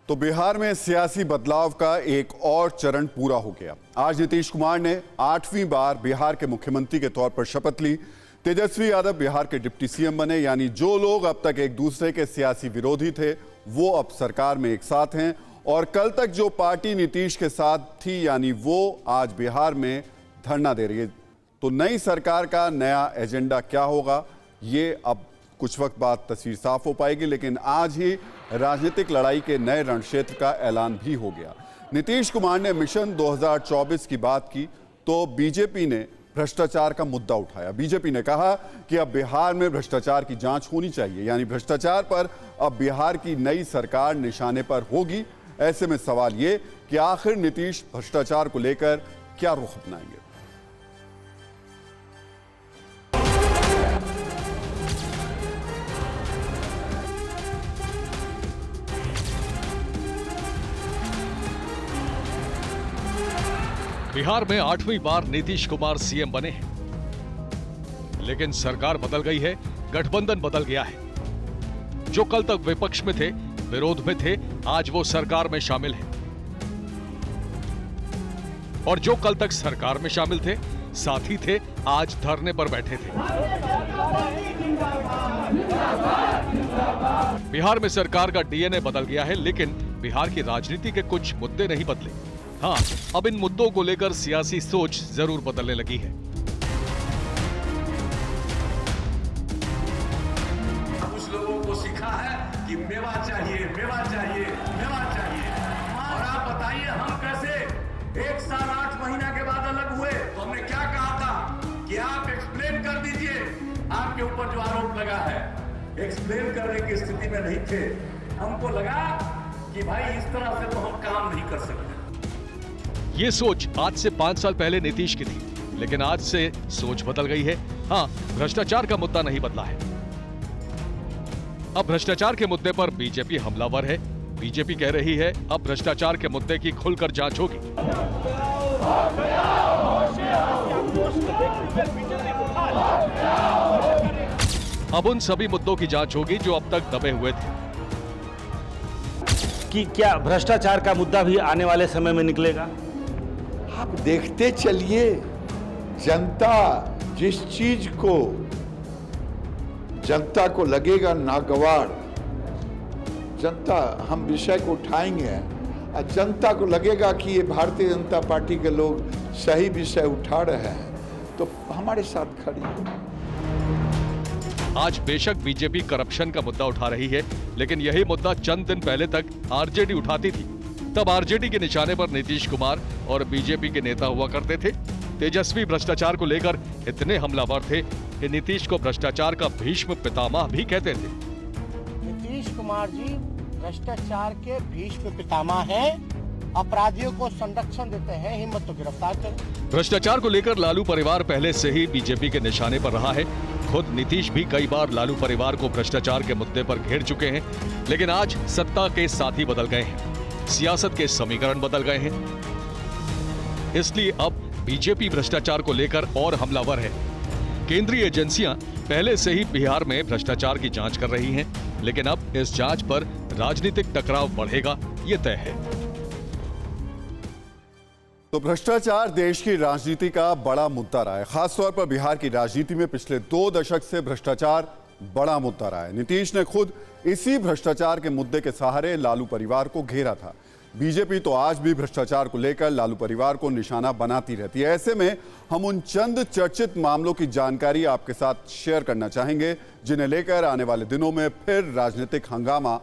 तो बिहार में सियासी बदलाव का एक और चरण पूरा हो गया। आज नीतीश कुमार ने 8वीं बार बिहार के मुख्यमंत्री के तौर पर शपथ ली। तेजस्वी यादव बिहार के डिप्टी सीएम बने, यानी जो लोग अब तक एक दूसरे के सियासी विरोधी थे वो अब सरकार में एक साथ हैं, और कल तक जो पार्टी नीतीश के साथ थी यानी वो आज बिहार में धरना दे रही है। तो नई सरकार का नया एजेंडा क्या होगा, ये अब कुछ वक्त बाद तस्वीर साफ हो पाएगी। लेकिन आज ही राजनीतिक लड़ाई के नए रणक्षेत्र का ऐलान भी हो गया। नीतीश कुमार ने मिशन 2024 की बात की तो बीजेपी ने भ्रष्टाचार का मुद्दा उठाया। बीजेपी ने कहा कि अब बिहार में भ्रष्टाचार की जांच होनी चाहिए, यानी भ्रष्टाचार पर अब बिहार की नई सरकार निशाने पर होगी। ऐसे में सवाल ये कि आखिर नीतीश भ्रष्टाचार को लेकर क्या रुख अपनाएंगे। बिहार में 8वीं बार नीतीश कुमार सीएम बने हैं, लेकिन सरकार बदल गई है, गठबंधन बदल गया है। जो कल तक विपक्ष में थे, विरोध में थे, आज वो सरकार में शामिल हैं। और जो कल तक सरकार में शामिल थे, साथी थे, आज धरने पर बैठे थे। बिहार में सरकार का डीएनए बदल गया है, लेकिन बिहार की राजनीति के कुछ मुद्दे नहीं बदले। हाँ, अब इन मुद्दों को लेकर सियासी सोच जरूर बदलने लगी है। कुछ लोगों को सीखा है कि मेवा चाहिए, मेवा चाहिए, मेवा चाहिए। और आप बताइए, हम कैसे 1 साल 8 महीना के बाद अलग हुए? तो हमने क्या कहा था कि आप एक्सप्लेन कर दीजिए, आपके ऊपर जो आरोप लगा है। एक्सप्लेन करने की स्थिति में नहीं थे। हमको लगा कि भाई इस तरह से तो हम काम नहीं कर सकते। ये सोच आज से 5 साल पहले नीतीश की थी, लेकिन आज से सोच बदल गई है। हाँ, भ्रष्टाचार का मुद्दा नहीं बदला है। अब भ्रष्टाचार के मुद्दे पर बीजेपी हमलावर है। बीजेपी कह रही है अब भ्रष्टाचार के मुद्दे की खुलकर जांच होगी। अब उन सभी मुद्दों की जांच होगी जो अब तक दबे हुए थे। कि क्या भ्रष्टाचार का मुद्दा भी आने वाले समय में निकलेगा? आप देखते चलिए, जनता जिस चीज को जनता को लगेगा नागवार, जनता हम विषय को उठाएंगे और जनता को लगेगा कि ये भारतीय जनता पार्टी के लोग सही विषय उठा रहे हैं तो हमारे साथ खड़ी है। आज बेशक बीजेपी करप्शन का मुद्दा उठा रही है, लेकिन यही मुद्दा चंद दिन पहले तक आरजेडी उठाती थी। तब आरजेडी के निशाने पर नीतीश कुमार और बीजेपी के नेता हुआ करते थे। तेजस्वी भ्रष्टाचार को लेकर इतने हमलावर थे कि नीतीश को भ्रष्टाचार का भीष्म पितामह भी कहते थे। नीतीश कुमार जी भ्रष्टाचार के भीष्म पितामह हैं। अपराधियों को संरक्षण देते हैं, हिम्मत तो गिरफ्तार करें। भ्रष्टाचार को लेकर लालू परिवार पहले से ही बीजेपी के निशाने पर रहा है। खुद नीतीश भी कई बार लालू परिवार को भ्रष्टाचार के मुद्दे पर घेर चुके हैं, लेकिन आज सत्ता के साथी बदल गए हैं, सियासत के समीकरण बदल गए हैं। इसलिए अब बीजेपी भ्रष्टाचार को लेकर और हमलावर है। केंद्रीय एजेंसियां पहले से ही बिहार में भ्रष्टाचार की जांच कर रही हैं, लेकिन अब इस जांच पर राजनीतिक टकराव बढ़ेगा, ये तय है। तो भ्रष्टाचार देश की राजनीति का बड़ा मुद्दा रहा है। खासतौर पर बिहार की राजनीति में पिछले 2 दशक से भ्रष्टाचार बड़ा मुद्दा रहा है। नीतीश ने खुद इसी भ्रष्टाचार के मुद्दे के सहारे लालू परिवार को घेरा था। बीजेपी तो आज भी भ्रष्टाचार को लेकर लालू परिवार को निशाना बनाती रहती है। ऐसे में हम उन चंद चर्चित मामलों की जानकारी आपके साथ शेयर करना चाहेंगे, जिन्हें लेकर आने वाले दिनों में फिर राजनीतिक हंगामा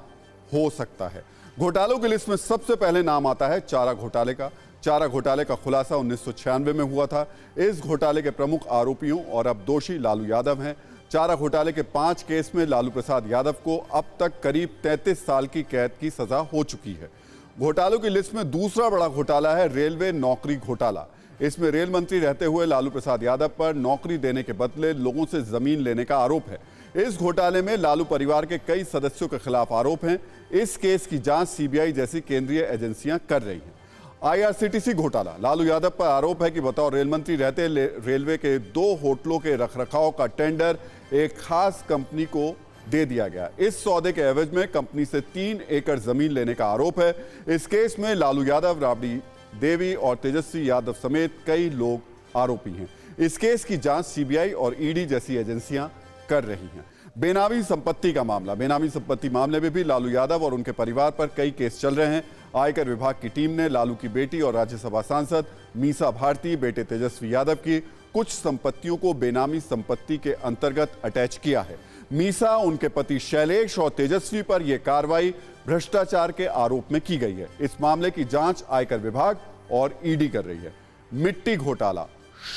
हो सकता है। घोटालों की लिस्ट में सबसे पहले नाम आता है चारा घोटाले का। चारा घोटाले का खुलासा 1996 में हुआ था। इस घोटाले के प्रमुख आरोपियों और अब दोषी लालू यादव हैं। चारा घोटाले के 5 केस में लालू प्रसाद यादव को अब तक करीब 33 साल की कैद की सजा हो चुकी है। घोटालों की लिस्ट में दूसरा बड़ा घोटाला है रेलवे नौकरी घोटाला। इसमें रेल मंत्री रहते हुए लालू प्रसाद यादव पर नौकरी देने के बदले लोगों से जमीन लेने का आरोप है। इस घोटाले में लालू परिवार के कई सदस्यों के खिलाफ आरोप हैं। इस केस की जांच सीबीआई जैसी केंद्रीय एजेंसियां कर रही हैं। आईआरसीटीसी घोटाला। लालू यादव पर आरोप है कि बतौर रेल मंत्री रहते रेलवे के 2 होटलों के रखरखाव का टेंडर एक खास कंपनी को दे दिया गया। इस सौदे के एवज में कंपनी से 3 एकड़ जमीन लेने का आरोप है। इस केस में लालू यादव, राबड़ी देवी और तेजस्वी यादव समेत कई लोग आरोपी हैं। इस केस की जांच सीबीआई और ईडी जैसी एजेंसियां कर रही हैं। बेनामी संपत्ति का मामला, बेनामी संपत्ति मामले में भी लालू यादव और उनके परिवार पर कई केस चल रहे हैं। आयकर विभाग की टीम ने लालू की बेटी और राज्यसभा सांसद मीसा भारती, बेटे तेजस्वी यादव की कुछ संपत्तियों को बेनामी संपत्ति के अंतर्गत अटैच किया है। मीसा, उनके पति शैलेश और तेजस्वी पर यह कार्रवाई भ्रष्टाचार के आरोप में की गई है। इस मामले की जांच आयकर विभाग और ईडी कर रही है। मिट्टी घोटाला,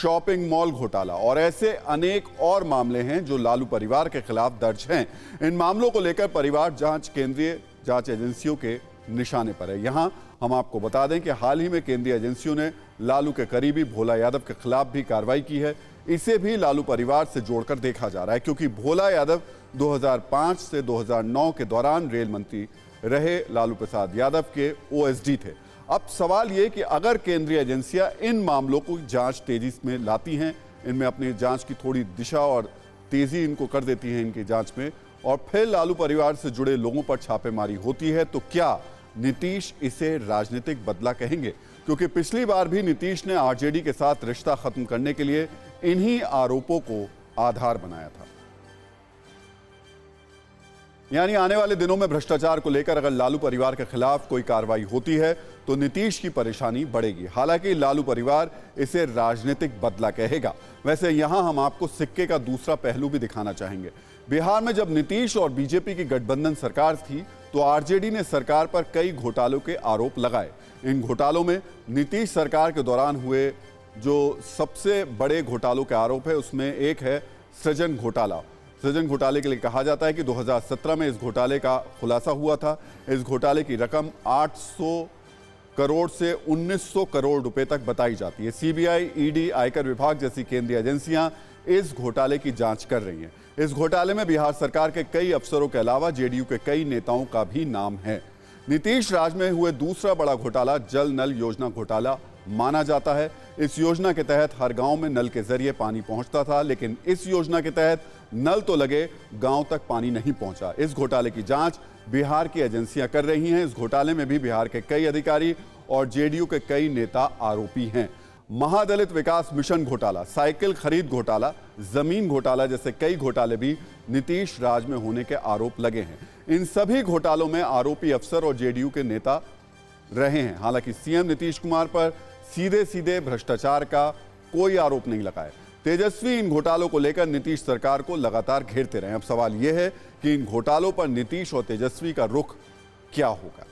शॉपिंग मॉल घोटाला और ऐसे अनेक और मामले हैं जो लालू परिवार के खिलाफ दर्ज हैं। इन मामलों को लेकर परिवार जांच केंद्रीय जांच एजेंसियों के निशाने पर है। यहां हम आपको बता दें कि हाल ही में केंद्रीय एजेंसियों ने लालू के करीबी भोला यादव के खिलाफ भी कार्रवाई की है। इसे भी लालू परिवार से जोड़कर देखा जा रहा है, क्योंकि भोला यादव 2005 से 2009 के दौरान रेल मंत्री रहे लालू प्रसाद यादव के ओएसडी थे। अब सवाल ये कि अगर केंद्रीय एजेंसियां इन मामलों को जांच तेजी में लाती हैं, इनमें अपनी जांच की थोड़ी दिशा और तेजी इनको कर देती हैं इनकी जांच में, और फिर लालू परिवार से जुड़े लोगों पर छापेमारी होती है, तो क्या नीतीश इसे राजनीतिक बदला कहेंगे? क्योंकि पिछली बार भी नीतीश ने आरजेडी के साथ रिश्ता खत्म करने के लिए इन्हीं आरोपों को आधार बनाया था। यानी आने वाले दिनों में भ्रष्टाचार को लेकर अगर लालू परिवार के खिलाफ कोई कार्रवाई होती है तो नीतीश की परेशानी बढ़ेगी। हालांकि लालू परिवार इसे राजनीतिक बदला कहेगा। वैसे यहां हम आपको सिक्के का दूसरा पहलू भी दिखाना चाहेंगे। बिहार में जब नीतीश और बीजेपी की गठबंधन सरकार थी तो आरजेडी ने सरकार पर कई घोटालों के आरोप लगाए। इन घोटालों में नीतीश सरकार के दौरान हुए जो सबसे बड़े घोटालों के आरोप है उसमें एक है सृजन घोटाला। सृजन घोटाले के लिए कहा जाता है कि 2017 में इस घोटाले का खुलासा हुआ था। इस घोटाले की रकम 800 करोड़ से 1900 करोड़ रुपए तक बताई जाती है। सीबीआई, ईडी, आयकर विभाग जैसी केंद्रीय एजेंसियां इस घोटाले की जांच कर रही हैं। इस घोटाले में बिहार सरकार के कई अफसरों के अलावा जेडीयू के कई नेताओं का भी नाम है। नीतीश राज में हुए दूसरा बड़ा घोटाला जल नल योजना घोटाला माना जाता है। इस योजना के तहत हर गांव में नल के जरिए पानी पहुंचता था, लेकिन इस योजना के तहत नल तो लगे, गांव तक पानी नहीं पहुंचा। इस घोटाले की जांच बिहार की एजेंसियां कर रही हैं। इस घोटाले में भी बिहार के कई अधिकारी और जेडीयू के कई नेता आरोपी हैं। महादलित विकास मिशन घोटाला, साइकिल खरीद घोटाला, जमीन घोटाला जैसे कई घोटाले भी नीतीश राज में होने के आरोप लगे हैं। इन सभी घोटालों में आरोपी अफसर और जेडीयू के नेता रहे हैं। हालांकि सीएम नीतीश कुमार पर सीधे सीधे भ्रष्टाचार का कोई आरोप नहीं लगा है। तेजस्वी इन घोटालों को लेकर नीतीश सरकार को लगातार घेरते रहे। अब सवाल यह है कि इन घोटालों पर नीतीश और तेजस्वी का रुख क्या होगा।